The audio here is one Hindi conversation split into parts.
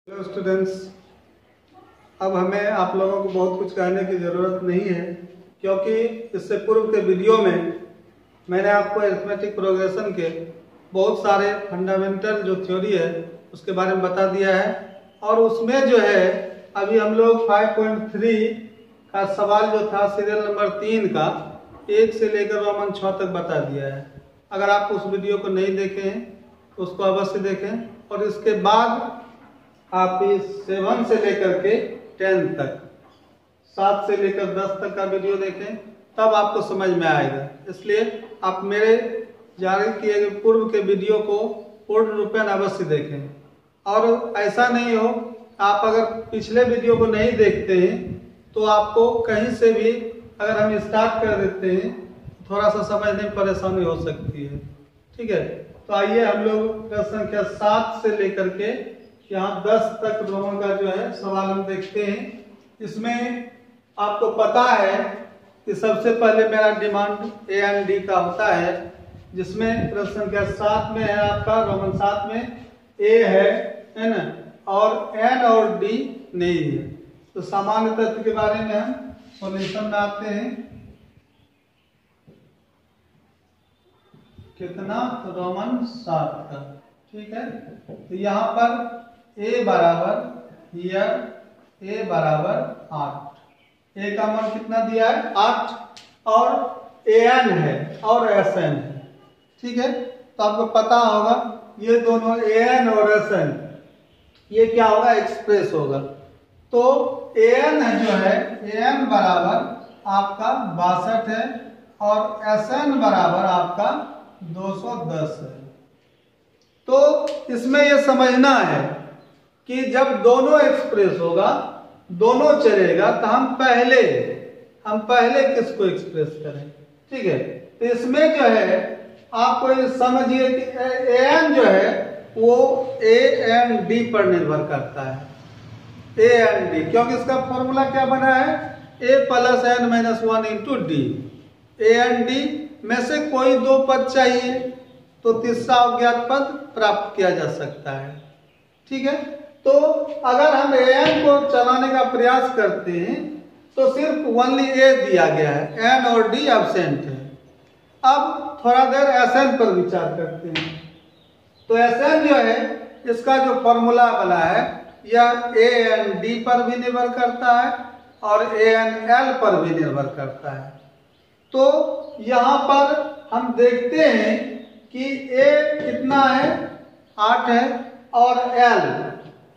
हेलो स्टूडेंट्स, अब हमें आप लोगों को बहुत कुछ कहने की ज़रूरत नहीं है, क्योंकि इससे पूर्व के वीडियो में मैंने आपको अरिथमेटिक प्रोग्रेशन के बहुत सारे फंडामेंटल जो थ्योरी है उसके बारे में बता दिया है। और उसमें जो है अभी हम लोग 5.3 का सवाल जो था सीरियल नंबर 3 का 1 से लेकर रोमन 6 तक बता दिया है। अगर आप उस वीडियो को नहीं देखे हैं तो उसको अवश्य देखें, और इसके बाद आप इस 7 से लेकर के 10 तक, 7 से लेकर 10 तक का वीडियो देखें, तब आपको समझ में आएगा। इसलिए आप मेरे जारी किए गए पूर्व के वीडियो को पूर्ण रूपेण अवश्य देखें। और ऐसा नहीं हो आप अगर पिछले वीडियो को नहीं देखते हैं तो आपको कहीं से भी अगर हम स्टार्ट कर देते हैं थोड़ा सा समझने में परेशानी हो सकती है। ठीक है, तो आइए हम लोग प्रश्न संख्या 7 से लेकर के यहाँ 10 तक रोमन का जो है सवाल हम देखते हैं। इसमें आपको पता है कि सबसे पहले मेरा डिमांड ए एंड डी का होता है, जिसमें प्रश्न संख्या 7 में है आपका रोमन 7 में ए है ना, और एन और डी नहीं है। तो सामान्य तत्व के बारे में हम सॉल्यूशन में आते हैं। कितना? तो रोमन 7 का। ठीक है, तो यहाँ पर a बराबर हियर a बराबर 8। a का मान कितना दिया है? 8, और an है और sn है। ठीक है, तो आपको पता होगा ये दोनों an और sn ये क्या होगा? एक्सप्रेस होगा। तो an जो है an बराबर आपका 62 है और sn बराबर आपका 210 है। तो इसमें ये समझना है कि जब दोनों एक्सप्रेस होगा, दोनों चलेगा, तो हम पहले किसको एक्सप्रेस करें? ठीक है, तो इसमें जो है आपको ये समझिए कि एन जो है वो ए एन डी पर निर्भर करता है। ए एन डी, क्योंकि इसका फॉर्मूला क्या बना है? A plus N minus 1 into D. A N D में से कोई दो पद चाहिए तो तीसरा अज्ञात पद प्राप्त किया जा सकता है। ठीक है, तो अगर हम एन को चलाने का प्रयास करते हैं तो सिर्फ ओनली ए दिया गया है, एन और डी एब्सेंट है। अब थोड़ा देर एसएन पर विचार करते हैं। तो एसएन जो है इसका जो फॉर्मूला बना है यह ए एन डी पर भी निर्भर करता है और ए एन एल पर भी निर्भर करता है। तो यहाँ पर हम देखते हैं कि ए कितना है? 8 है, और एल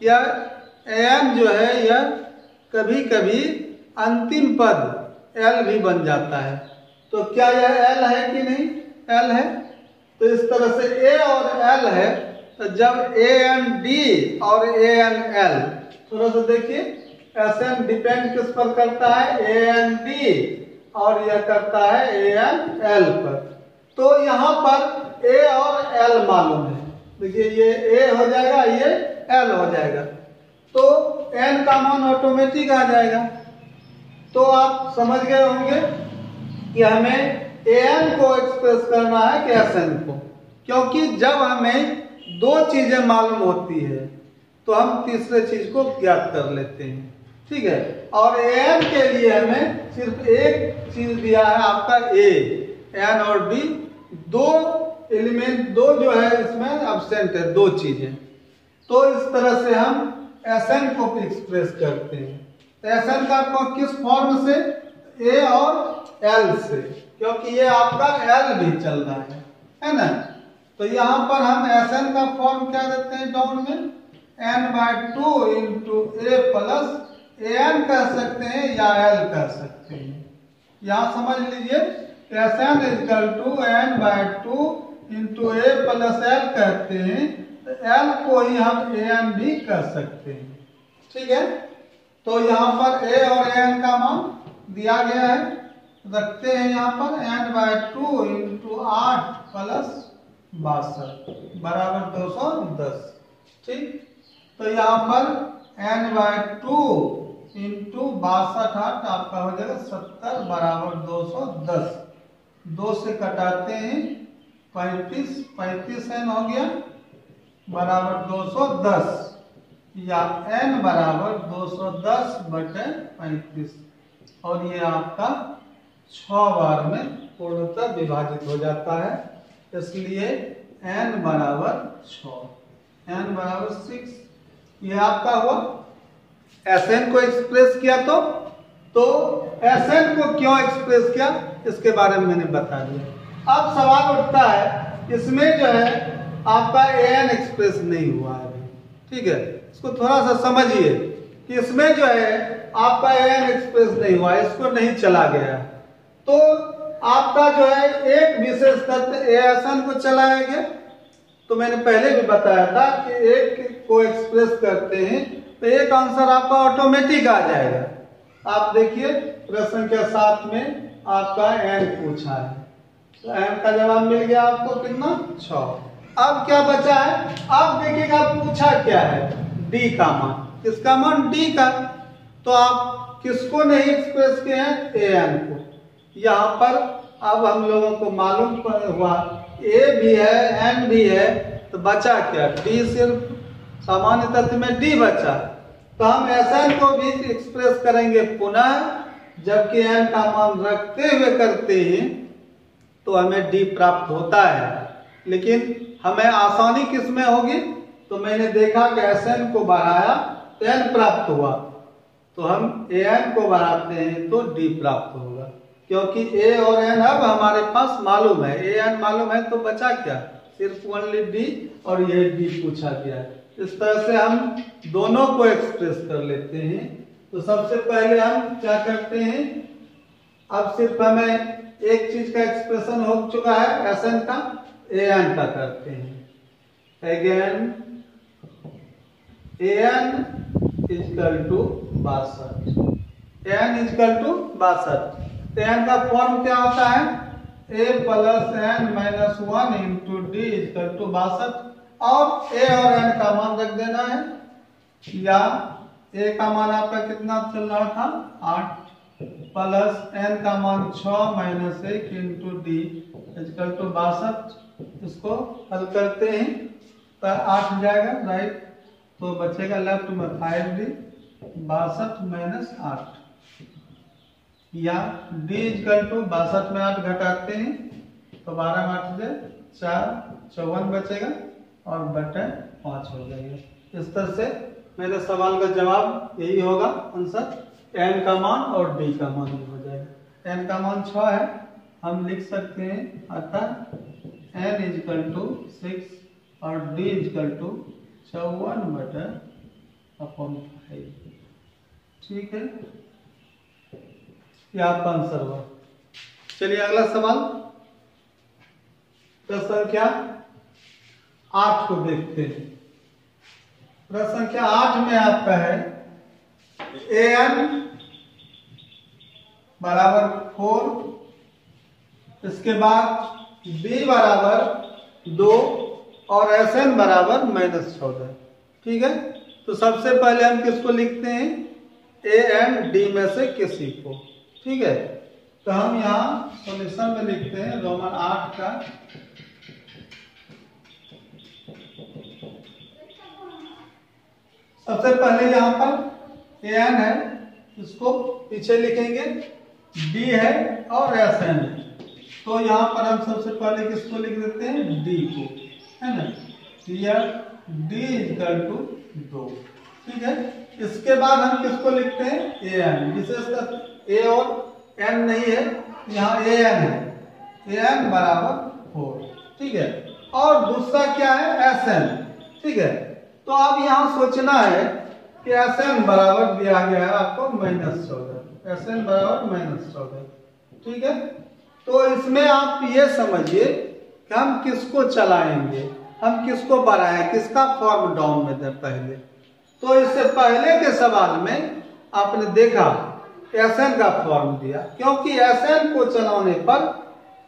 यह एन जो है यह कभी कभी अंतिम पद एल भी बन जाता है। तो क्या यह एल है कि नहीं? एल है। तो इस तरह से ए और एल है, तो जब ए एन डी और ए एन एल, थोड़ा सा देखिए, एस एन डिपेंड किस पर करता है? ए एन डी, और यह करता है ए एन एल पर। तो यहाँ पर ए और एल मालूम है। देखिए ये ए हो जाएगा, ये एल हो जाएगा, तो एन का मान ऑटोमेटिक आ जाएगा। तो आप समझ गए होंगे कि हमें एन को एक्सप्रेस करना है कि एस एन को, क्योंकि जब हमें दो चीजें मालूम होती है तो हम तीसरे चीज को ज्ञात कर लेते हैं। ठीक है, और एन के लिए हमें सिर्फ एक चीज दिया है आपका ए, एन और डी, दो एलिमेंट, दो जो है इसमें एब्सेंट है, दो चीजें। तो इस तरह से हम एसएन को एक्सप्रेस करते हैं। तो एसएन का आपको किस फॉर्म से? ए और एल से, क्योंकि ये आपका एल भी चल रहा है ना। तो यहाँ पर हम एसएन का फॉर्म क्या देते हैं? डाउन में n/2 इंटू ए प्लस एन कह सकते हैं या एल कह सकते हैं। यहाँ समझ लीजिए S N equal to n/2 into A plus L कहते हैं, तो एल को ही हम ए एन भी कह सकते हैं। ठीक है, तो यहाँ पर ए और एन का मान दिया गया है, रखते हैं यहाँ पर n/2 इंटू 8 प्लस 62 बराबर 210। ठीक, तो यहाँ पर n/2 इंटू 62 8 आपका हो जाएगा 70 बराबर 210। 2 से कटाते हैं 35 एन हो गया बराबर 210। या n बराबर 210/35 और ये आपका 6 बार में पूर्णतः विभाजित हो जाता है, इसलिए n बराबर 6, n बराबर 6। ये आपका हुआ। Sn को एक्सप्रेस किया तो Sn को क्यों एक्सप्रेस किया इसके बारे में मैंने बता दिया। अब सवाल उठता है, इसमें जो है आपका an एक्सप्रेस नहीं हुआ है, ठीक है, इसको थोड़ा सा समझिए कि इसमें जो है आपका an एक्सप्रेस नहीं हुआ, इसको नहीं चला गया, तो आपका जो है एक विशेष तत्व Sn को चलाएंगे। तो मैंने पहले भी बताया था कि एक को एक्सप्रेस करते हैं तो एक आंसर आपका ऑटोमेटिक आ जाएगा। आप देखिए प्रश्न संख्या 7 में आपका n पूछा है, तो n का जवाब मिल गया आपको कितना, 6। अब क्या बचा है, अब देखिएगा पूछा क्या है, d का मान, किसका मान, d का। तो आप किसको नहीं एक्सप्रेस किए हैं, an को। यहाँ पर अब हम लोगों को मालूम हुआ a भी है n भी है, तो बचा क्या, d, सिर्फ सामान्य तत्व में d बचा। तो हम Sn को भी एक्सप्रेस करेंगे पुनः, जबकि n का मान रखते हुए करते हैं तो हमें d प्राप्त होता है, लेकिन हमें आसानी किस में होगी, तो मैंने देखा कि Sn को बढ़ाया तो n प्राप्त हुआ, तो हम an को बढ़ाते हैं तो d प्राप्त होगा, क्योंकि a और n अब हमारे पास मालूम है, an मालूम है, तो बचा क्या, सिर्फ ओनली d, और ये d पूछा गया है। इस तरह से हम दोनों को एक्सप्रेस कर लेते हैं। तो सबसे पहले हम क्या करते हैं, अब सिर्फ हमें एक चीज का एक्सप्रेशन हो चुका है Sn का, an का करते हैं। Again an equal to 62, an equal to 62। an का फॉर्म क्या होता है, a plus n minus 1 into d equal to 62, और a और n का मान रख देना है, या a का मान आपका कितना चल रहा था, 8, प्लस n का मान 6 minus 1 into d equal to 62। इसको हल करते हैं तो 8 जाएगा, राइट, तो बचेगा लेफ्ट में 5d, 62 माइनस 8, या d इक्वल टू 62 में 8 घटाते हैं तो 12 में 8 से 4, 54 बचेगा और बटे 5 हो जाएगा। इस तरह से मेरे सवाल का जवाब यही होगा, आंसर n का मान और d का मान हो जाएगा। n का मान 6 है, हम लिख सकते हैं, अतः n इक्वल टू 6 और d इक्वल टू 54/5। ठीक है, यह आपका आंसर हुआ। चलिए अगला सवाल, प्रश्न संख्या 8 को देखते हैं। प्रश्न संख्या 8 में आपका है an बराबर 4, इसके बाद b बराबर 2 और Sn बराबर -14। ठीक है, तो सबसे पहले हम किसको लिखते हैं, an d में से किसी को। ठीक है, तो हम यहाँ सॉल्यूशन में लिखते हैं रोमन 8 का सबसे पहले यहाँ पर an है, इसको पीछे लिखेंगे, d है और Sn है। तो यहाँ पर हम सबसे पहले किसको लिख देते हैं, d को, है ना, d इक्वल टू 2। ठीक है, इसके बाद हम किसको लिखते हैं, an, विशेषतः a और n नहीं है, यहाँ an है, an बराबर 4। ठीक है, और दूसरा क्या है, Sn। ठीक है, तो अब यहाँ सोचना है कि Sn बराबर दिया गया है आपको -14, Sn बराबर -14। ठीक है, तो इसमें आप ये समझिए कि हम किसको चलाएंगे, हम किसको बढ़ाएं, किसका फॉर्म डाउन में दें पहले। तो इससे पहले के सवाल में आपने देखा Sn का फॉर्म दिया, क्योंकि Sn को चलाने पर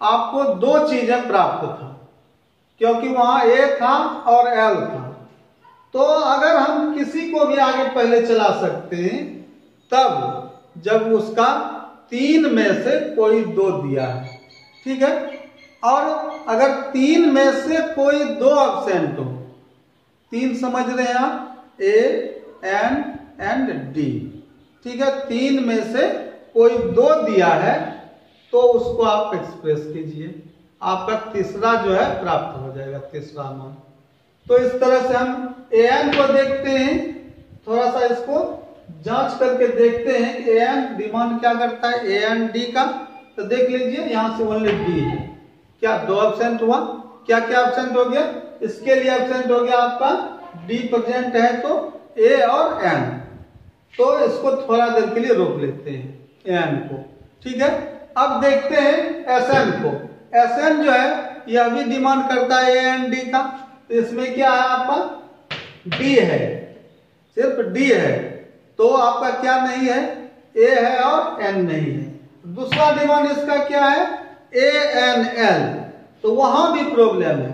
आपको 2 चीजें प्राप्त था, क्योंकि वहां a था और l था। तो अगर हम किसी को भी आगे पहले चला सकते हैं तब जब उसका 3 में से कोई 2 दिया है। ठीक है, और अगर 3 में से कोई 2 एब्सेंट हो, 3 समझ रहे हैं आप, ए एन एंड डी। ठीक है, तीन में से कोई दो दिया है तो उसको आप एक्सप्रेस कीजिए, आपका तीसरा जो है प्राप्त हो जाएगा, तीसरा मान। तो इस तरह से हम ए एन को देखते हैं, थोड़ा सा इसको जांच करके देखते हैं कि ए एन डिमांड क्या करता है ए एन डी का। तो देख लीजिए यहाँ से ओनली डी है, क्या दो एब्सेंट हुआ, क्या क्या एब्सेंट हो गया, इसके लिए एब्सेंट हो गया आपका डी प्रेजेंट है तो ए और एन। तो इसको थोड़ा देर के लिए रोक लेते हैं एन को। ठीक है, अब देखते हैं एस एन को। एस एन जो है यह भी डिमांड करता है ए एन डी का। तो इसमें क्या है आपका डी है, सिर्फ डी है, तो आपका क्या नहीं है ए है और एन नहीं है। दूसरा डिमांड इसका क्या है ए एन एल, तो वहां भी प्रॉब्लम है,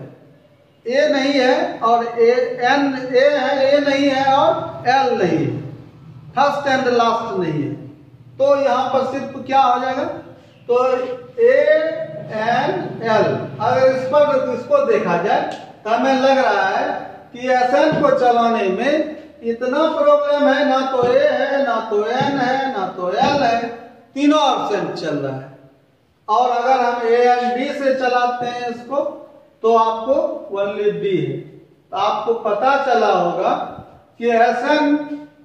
ए नहीं है और ए एन ए है, ए नहीं है और एल नहीं है, फर्स्ट एंड लास्ट नहीं है। तो यहां पर सिर्फ क्या हो जाएगा, तो ए एन एल। अगर इस पर इसको देखा जाए तो हमें लग रहा है कि एस एन को चलाने में इतना प्रॉब्लम है, ना तो ए है, ना तो एन है, ना तो एल है, तीनों एब्सेंट चल रहा है। और अगर हम ए एन डी से चलाते हैं इसको तो आपको ओनली डी है। तो आपको पता चला होगा कि एस एन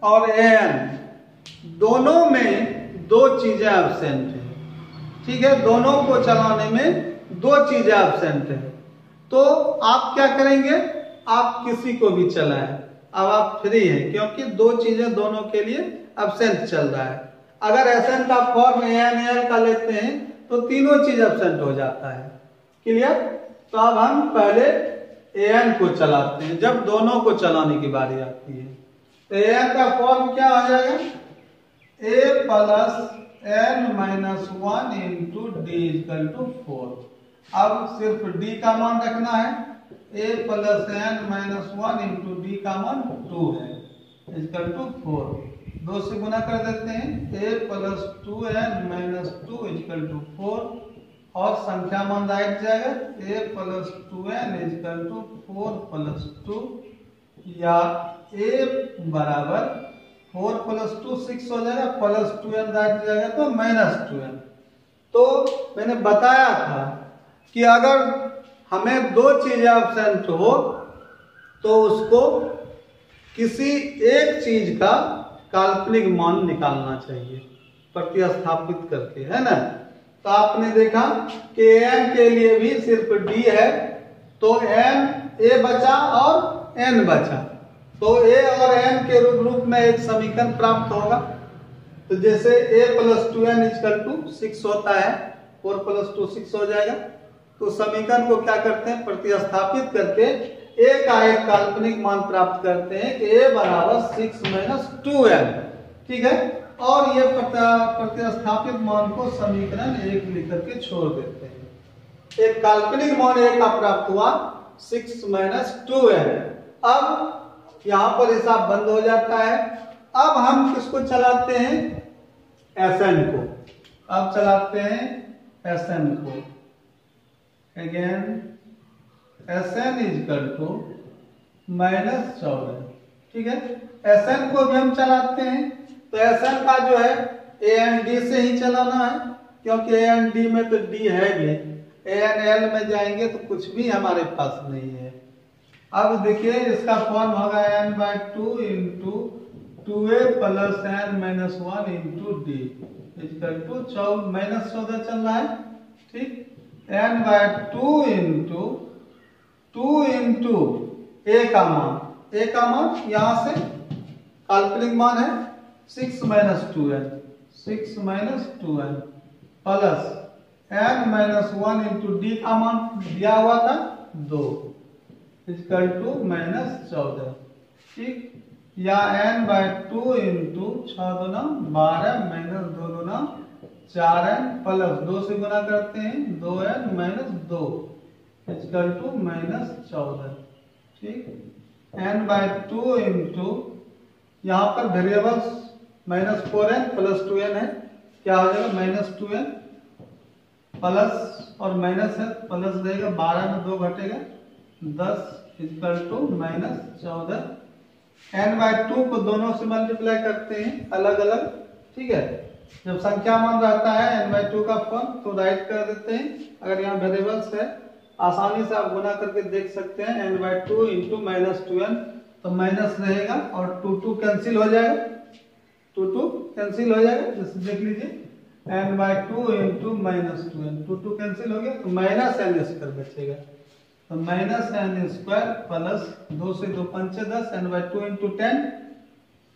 और ए एन दोनों में दो चीजें एब्सेंट है। ठीक है, दोनों को चलाने में दो चीजें एब्सेंट है। तो आप क्या करेंगे, आप किसी को भी चलाएं, अब आप फ्री हैं क्योंकि दो चीजें दोनों के लिए एब्सेंट चल रहा है। अगर एस एन का फॉर्म ए एन एल का लेते हैं तो तीनों चीज एब्सेंट हो जाता है। क्लियर? तो अब हम पहले ए एन को चलाते हैं जब दोनों को चलाने की बारी आती है। तो ए एन का फॉर्म क्या हो जाएगा, A plus N minus one into D equal to 4। अब सिर्फ डी का मान रखना है, A plus N minus one into D का मान 2 है इक्वल टू 4। 2 से गुना कर देते हैं, A plus 2n minus 2 equal to 4 और संख्या मान राइट जाएगा, A plus 2n equal to 4 plus 2 या ए बराबर 4 प्लस 2 6 हो जाएगा, प्लस 2n राइट जाएगा तो माइनस 2n। तो मैंने बताया था कि अगर हमें दो चीजें एब्सेंट हो तो उसको किसी एक चीज का काल्पनिक मान निकालना चाहिए प्रतिस्थापित करके, है ना। तो आपने देखा कि एन के लिए भी सिर्फ डी है, तो एन ए बचा और एन बचा, तो ए और एन के रूप में एक समीकरण प्राप्त होगा। तो जैसे ए प्लस 2n इक्वल टू 6 होता है, 4 प्लस 2 6 हो जाएगा। तो समीकरण को क्या करते हैं, प्रतिस्थापित करके ए का एक काल्पनिक मान प्राप्त करते हैं कि ए बराबर 6 माइनस 2n। ठीक है, और ये प्रतिस्थापित मान को समीकरण 1 लिख करके छोड़ देते हैं। एक काल्पनिक मान ए का प्राप्त हुआ 6 माइनस 2n। अब यहां पर हिसाब बंद हो जाता है। अब हम किसको चलाते हैं, एस एन को। अब चलाते हैं एस एन को। Again S N equal to minus 14। ठीक है, एस एन को भी हम चलाते हैं। तो एस एन का जो है ए एन डी से ही चलाना है क्योंकि ए एन डी में तो डी है भी, ए एन एल में जाएंगे तो कुछ भी हमारे पास नहीं है। अब देखिए इसका फॉर्म होगा N by 2 into 2a plus N minus 1 into D equal to minus 14 चल रहा है। ठीक, एन बाई 2 इंटू ए का मान यहां से काल्पनिक मान है 6 minus 2n plus N minus 1 into D का मान दिया हुआ था 2 इक्वल टू माइनस 14। ठीक, या एन बाई 2 इंटू 6 दूना 12 माइनस 2 दूना 4n प्लस 2 से गुना करते हैं 2n minus 2 equal to minus 14। ठीक, n बाई 2 इंटू यहाँ पर variables minus 4n plus 2n है, क्या हो जाएगा माइनस 2n प्लस और माइनस है प्लस रहेगा, 12 में 2 घटेगा 10 इक्वल टू माइनस 14 n/2 को दोनों से मल्टीप्लाई करते हैं अलग अलग, ठीक है। जब संख्या मान रहता है n/2 का फॉर्म तो राइट कर देते हैं। अगर यहाँ वेरिएबल्स है आसानी से आप गुना करके देख सकते हैं, n/2 इंटू -2n, तो माइनस रहेगा और 2 कैंसिल हो जाएगा, 2 कैंसिल हो जाएगा। जैसे देख लीजिए n/2 इंटू -2n, 2 कैंसिल हो गया तो -n² बचेगा, तो -n² प्लस 2 से 2 पंचे 10, n/2 इंटू 10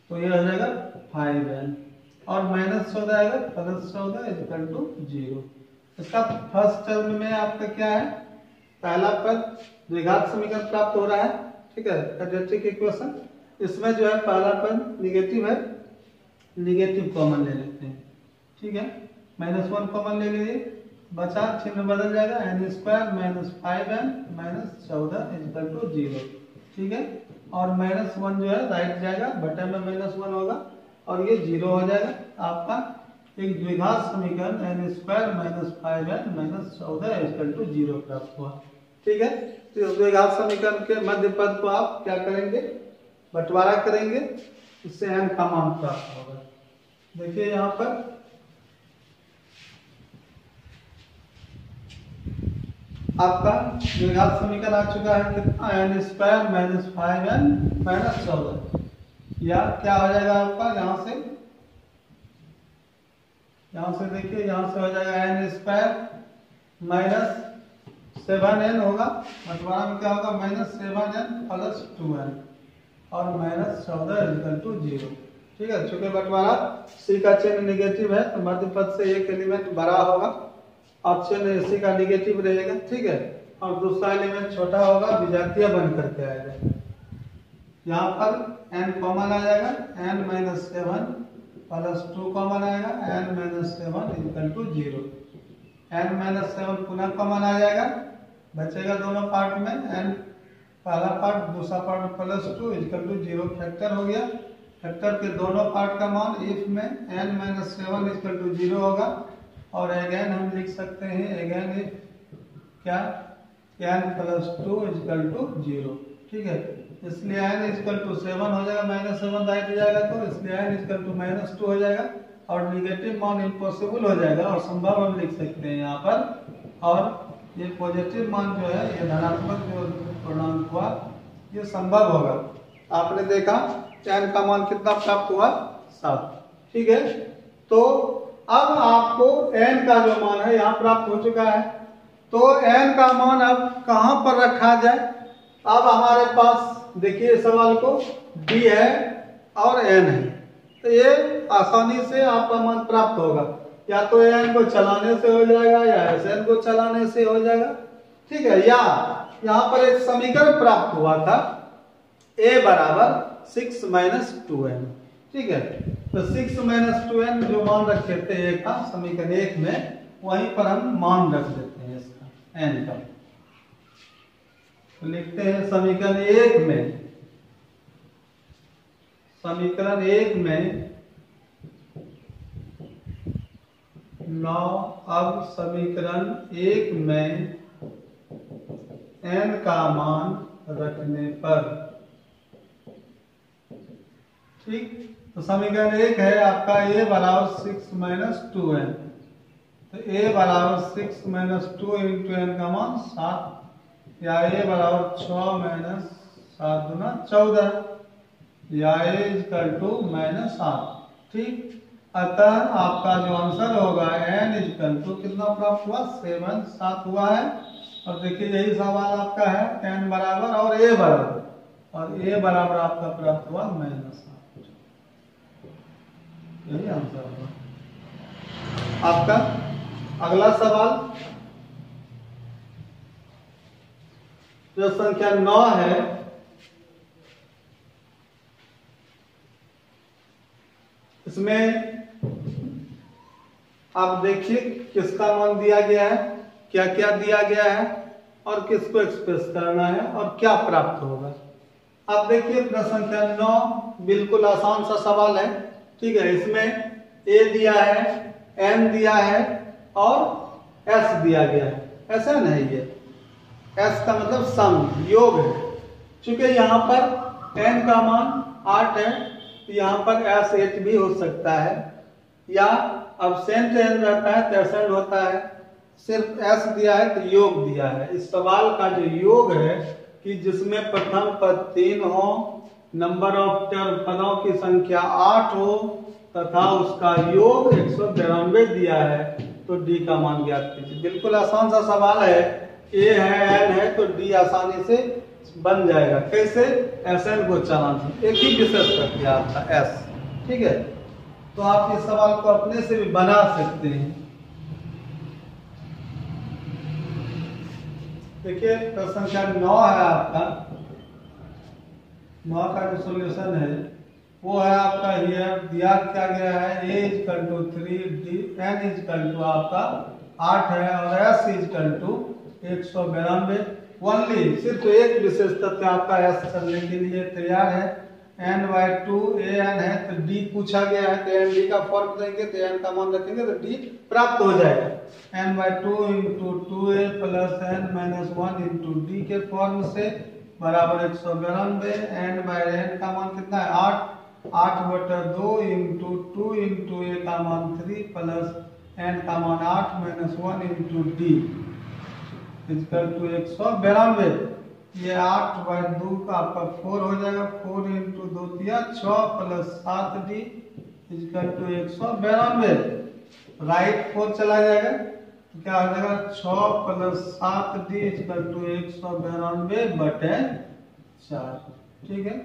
तो ये हो जाएगा 5n, और -14 आएगा, +14 इक्वल टू 0। इसका फर्स्ट टर्म में आपका क्या है, पहला पद द्विघात समीकरण प्राप्त हो रहा है, ठीक है, क्वाड्रेटिक इक्वेशन। इसमें जो है पहला पद निगेटिव है, निगेटिव कॉमन ले लेते हैं, ठीक है, -1 कॉमन ले लीजिए, बचा चिन्ह बदल जाएगा, n² - 5n - 14 इक्वल टू 0, ठीक है। और -1 जो है राइट जाएगा, बटे में -1 होगा और ये 0 हो जाएगा। आपका एक द्विघात समीकरण n² - 5n - 14 इक्वल टू 0 प्राप्त हुआ, ठीक है। तो इस द्विघात समीकरण के मध्य पद को आप क्या करेंगे, बंटवारा करेंगे, इससे n का मान प्राप्त होगा। देखिए यहाँ पर आपका द्विघात समीकरण आ चुका है कितना, n² - 5n - 14, या क्या हो जाएगा आपका, यहाँ से देखिए, यहाँ से हो जाएगा n² - 7n होगा, बंटवारा में क्या होगा, -7n + 2n और -14 इक्वल टू 0, ठीक है। चूंकि बंटवारा c का चिन्ह निगेटिव है तो मध्य पद से एक एलिमेंट बड़ा होगा और चिन्ह c का निगेटिव रहेगा, ठीक है, और दूसरा एलिमेंट छोटा होगा, विजातीय बन करके आएगा। यहाँ पर n कॉमन आ जाएगा, n - 7 + 2 कॉमन आएगा, n - 7 इक्वल टू 0, n - 7 पुनः कॉमन आ जाएगा, बचेगा दोनों पार्ट में n, पहला पार्ट दूसरा पार्ट +2 इक्वल टू 0, फैक्टर हो गया। फैक्टर के दोनों पार्ट का मान इफ में n - 7 इक्वल टू 0 होगा, और अगेन हम लिख सकते हैं अगेन इफ क्या, n + 2 इक्वल टू 0, ठीक है। इसलिए n इक्वल टू 7 हो जाएगा, -7 राइट जाएगा तो इसलिए n इक्वल टू -2 हो जाएगा, और निगेटिव मान इम्पॉसिबल हो जाएगा और संभव हम लिख सकते हैं यहाँ पर। और ये पॉजिटिव मान जो है, ये धनात्मक जो पूर्णांक हुआ, ये संभव होगा। आपने देखा n का मान कितना प्राप्त हुआ, 7, ठीक है। तो अब आपको n का जो मान है यहाँ प्राप्त हो चुका है, तो n का मान अब कहाँ पर रखा जाए। अब हमारे पास देखिए सवाल को d है और n है, तो ये आसानी से आपका मान प्राप्त होगा, या तो n को चलाने से हो जाएगा या Sn को चलाने से हो जाएगा, ठीक है। या यहाँ पर एक समीकरण प्राप्त हुआ था a बराबर 6 - 2n, ठीक है। तो 6 - 2n जो मान रखे थे a का समीकरण 1 में, वहीं पर हम मान रख देते हैं इसका n का, तो लिखते हैं समीकरण 1 में, समीकरण 1 में 9। अब समीकरण 1 में n का मान रखने पर, ठीक, तो समीकरण 1 है आपका a बराबर 6 - 2n, तो a बराबर 6 - 2 इंटू n का मान 7, या a बराबर 6 - 7 दूना 14, या a इक्वल टू -7, ठीक। अतः आपका जो आंसर होगा n इक्वल टू कितना प्राप्त हुआ, 7, 7 हुआ है। और देखिए यही सवाल आपका है, n बराबर और a बराबर, और a बराबर आपका प्राप्त हुआ -7, यही आंसर होगा आपका। अगला सवाल जो संख्या 9 है, इसमें आप देखिए किसका मान दिया गया है, क्या क्या दिया गया है, और किसको एक्सप्रेस करना है और क्या प्राप्त होगा। आप देखिए प्रश्न संख्या 9 बिल्कुल आसान सा सवाल है, ठीक है। इसमें a दिया है, n दिया है और s दिया गया है, ऐसा नहीं है, s का मतलब सम, योग है। चूंकि यहाँ पर n का मान 8 है, तो यहाँ पर S8 भी हो सकता है, या अब्सेंट n रहता है तो एसेंड होता है। सिर्फ S दिया है तो योग दिया है। इस सवाल का जो योग है कि जिसमें प्रथम पद 3 हो, नंबर ऑफ टर्म पदों की संख्या 8 हो तथा उसका योग 192 दिया है, तो D का मान ज्ञात कीजिए। बिल्कुल आसान सा सवाल है। A है, N है, तो D आसानी से बन जाएगा। कैसे? Sn को चलाना, एक ही विशेष करके आपका S। ठीक है, तो आप इस सवाल को अपने से भी बना सकते हैं। देखिए प्रश्न संख्या 9 है आपका। 9 का जो सॉल्यूशन है वो है आपका हियर दिया क्या गया है, a equal to 3, n equal to आपका 8 है और s इक्वल टू 192। ओनली सिर्फ एक विशेष तथ्य आपका s चलने के लिए तैयार है। n/2 an है तो d पूछा गया है, तो n d का फॉर्म देंगे तो n का मान रखेंगे तो d प्राप्त हो जाएगा। n/2 into 2a plus n minus 1 into d के फॉर्म से बराबर 192। n/n का मान कितना है 8/2 इंटू 2 इंटू a का मान 3 प्लस n का मान 8 minus 1 into d equal to 192। ये 8/2 का आपका 4 हो जाएगा, 4 इंटू 2 दिया 6 plus 7d equal to 192। Right 4 चला जाएगा तो क्या हो जाएगा 6 प्लस 7d इक्वल टू 192/4। ठीक है,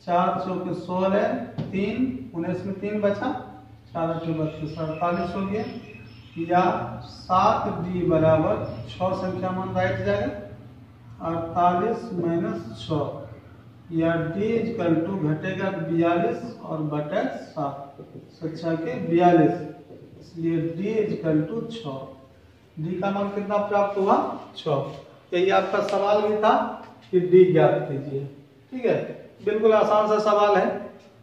4 चौके 16, 3 19 में 3 बचा, 4 8 32 48 हो गया, या 7d बराबर 6 संख्या मान राइट जाएगा 48 माइनस 6, या d इक्वल टू घटेगा 42 और बटे 7, 6 के 42, इसलिए d इक्वल टू 6। d का मान कितना प्राप्त हुआ 6। यही आपका सवाल भी था कि d ज्ञात कीजिए। ठीक है, बिल्कुल आसान सा सवाल है।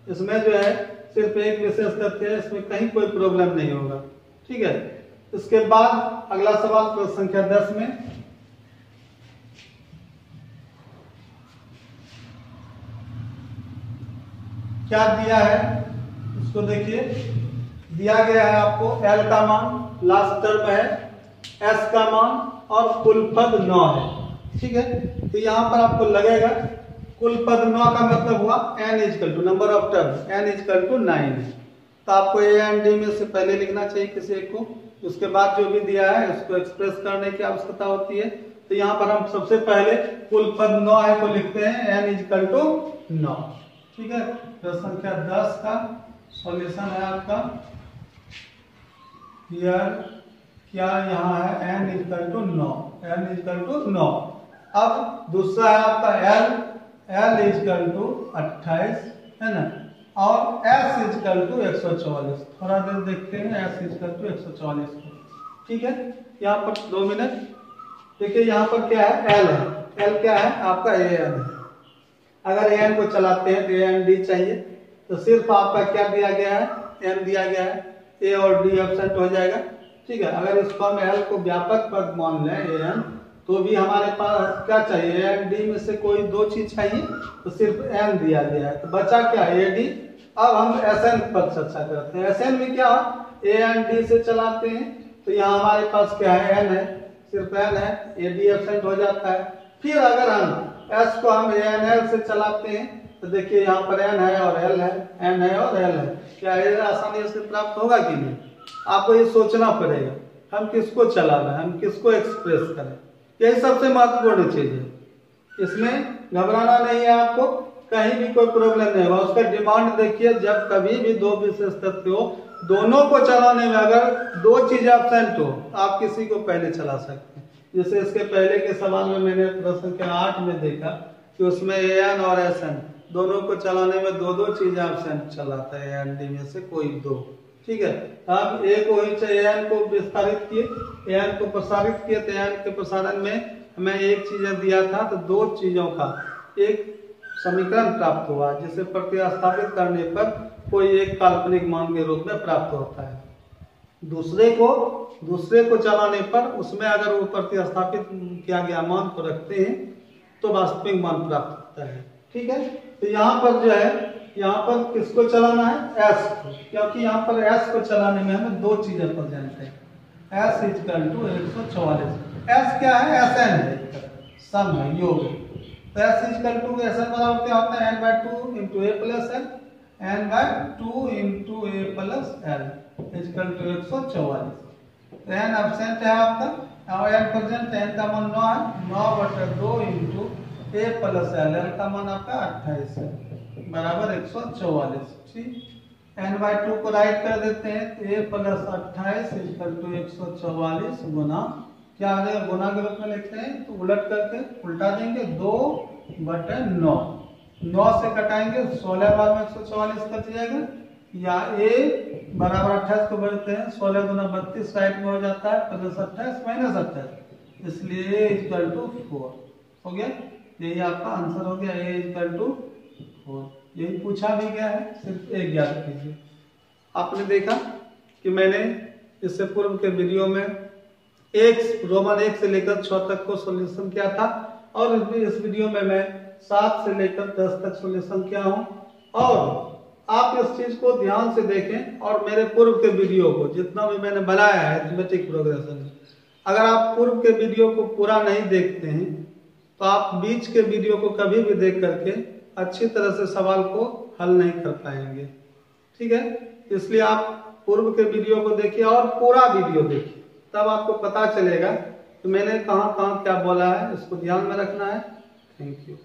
इसमें जो है सिर्फ एक विशेष तथ्य है, इसमें कहीं कोई प्रॉब्लम नहीं होगा। ठीक है, इसके बाद अगला सवाल प्रश्न संख्या 10 में क्या दिया है उसको देखिए। दिया गया है आपको L का मान, लास्ट टर्म है, S का मान और कुल पद 9 है। ठीक है, तो यहां पर आपको लगेगा कुल पद 9 का मतलब हुआ n equal to number of term n equal to 9 है, तो आपको a एंड d में से पहले लिखना चाहिए किसी एक को, उसके बाद जो भी दिया है उसको एक्सप्रेस करने की आवश्यकता होती है। तो यहाँ पर हम सबसे पहले कुल पद 9 है को लिखते हैं n इक्वल टू 9। ठीक है, प्रश्न संख्या 10 का सॉल्यूशन है आपका। हियर क्या यहाँ है n equal to 9, n equal to 9। अब दूसरा है आपका l इक्वल टू 28 है ना, और s इक्वल टू 144। थोड़ा देर देखते हैं s इक्वल टू 144 को। ठीक है, यहाँ पर 2 मिनट देखिए। यहाँ पर क्या है l है, l क्या है आपका an है। अगर an को चलाते हैं तो an d चाहिए, तो सिर्फ आपका क्या दिया गया है n दिया गया है, a और d एब्सेंट हो जाएगा। ठीक है, अगर इस फॉर्म में l को व्यापक पद मान लें an, तो भी हमारे पास क्या चाहिए an d में से कोई 2 चीज चाहिए, तो सिर्फ n दिया गया है, तो बचा क्या ad। अब हम Sn पर चर्चा करते हैं। Sn में क्या a एंड d से चलाते हैं, तो यहाँ हमारे पास क्या है n है, सिर्फ n है, ad एब्सेंट हो जाता है। फिर अगर हम s को हम anl से चलाते हैं तो देखिए यहाँ पर n है और l है, n है और l है, क्या ये आसानी से प्राप्त होगा कि नहीं? आपको ये सोचना पड़ेगा हम किसको चलाना है, हम किसको एक्सप्रेस करें, यही सबसे महत्वपूर्ण चीज है। इसमें घबराना नहीं है आपको, कहीं भी कोई प्रॉब्लम नहीं होगा। उसका डिमांड देखिए, जब कभी भी 2 विशेष तथ्य हो, दोनों को चलाने में अगर 2 चीज एब्सेंट हो, आप किसी को पहले चला सकते हैं। जैसे इसके पहले के सवाल में मैंने प्रश्न संख्या 8 में देखा कि उसमें an और sn दोनों को चलाने में 2 चीज एब्सेंट चलाता है, an d में से कोई 2। ठीक है, अब एक वही चाहिए an को विस्तारित किए, an को प्रसारित किए, तो an के प्रसारण में हमें एक चीज दिया था, तो 2 चीजों का एक समीकरण प्राप्त हुआ जिसे प्रतिस्थापित करने पर कोई एक काल्पनिक मान के रूप में प्राप्त होता है। दूसरे को चलाने पर उसमें अगर वो प्रतिस्थापित किया गया मान को रखते हैं तो वास्तविक मान प्राप्त होता है। ठीक है, तो यहाँ पर जो है यहाँ पर किसको चलाना है, एस को, क्योंकि यहाँ पर एस को चलाने में हमें दो चीजें प्रेजेंट है। एस इजकल टू 144, एस क्या है, एस एन है, सम है, योग। तो एस इजकल टू ऐसा बराबर क्या होता है, n by two into A plus l, n by two into A plus l equal to 144। तो एन एब्सेंट है आपका और एन प्रेजेंट, एन का मान 9 है, 9/2 इंटू ए प्लस एल, एल का मान आपका 28 है बराबर 144। ठीक, एन बाई 2 को राइट कर देते हैं, तो ए प्लस 28 इक्वल टू 144 गुना क्या आ जाएगा, गुना के रूप में लिखते हैं तो उलट करके उल्टा देंगे, 2/9, 9 से कटाएंगे 16 बार में 144 कट जाएगा, या ए बराबर 28 को बढ़ते हैं 16 गुना 32 राइट में हो जाता है, प्लस 28 माइनस 28, इसलिए ए इक्वल टू 4 हो गया। यही आपका आंसर हो गया, ए इक्वल टू 4। यही पूछा भी गया है, सिर्फ एक याद कीजिए। आपने देखा कि मैंने इससे पूर्व के वीडियो में रोमन 1 से लेकर 6 तक को सॉल्यूशन किया था, और इस वीडियो में मैं 7 से लेकर 10 तक सॉल्यूशन किया हूं। और आप इस चीज को ध्यान से देखें और मेरे पूर्व के वीडियो को जितना भी मैंने बनाया है अरिथमेटिक प्रोग्रेशन, अगर आप पूर्व के वीडियो को पूरा नहीं देखते हैं तो आप बीच के वीडियो को कभी भी देख करके अच्छी तरह से सवाल को हल नहीं कर पाएंगे। ठीक है, इसलिए आप पूर्व के वीडियो को देखिए और पूरा वीडियो देखिए, तब आपको पता चलेगा कि मैंने कहाँ कहाँ क्या बोला है, इसको ध्यान में रखना है। Thank you.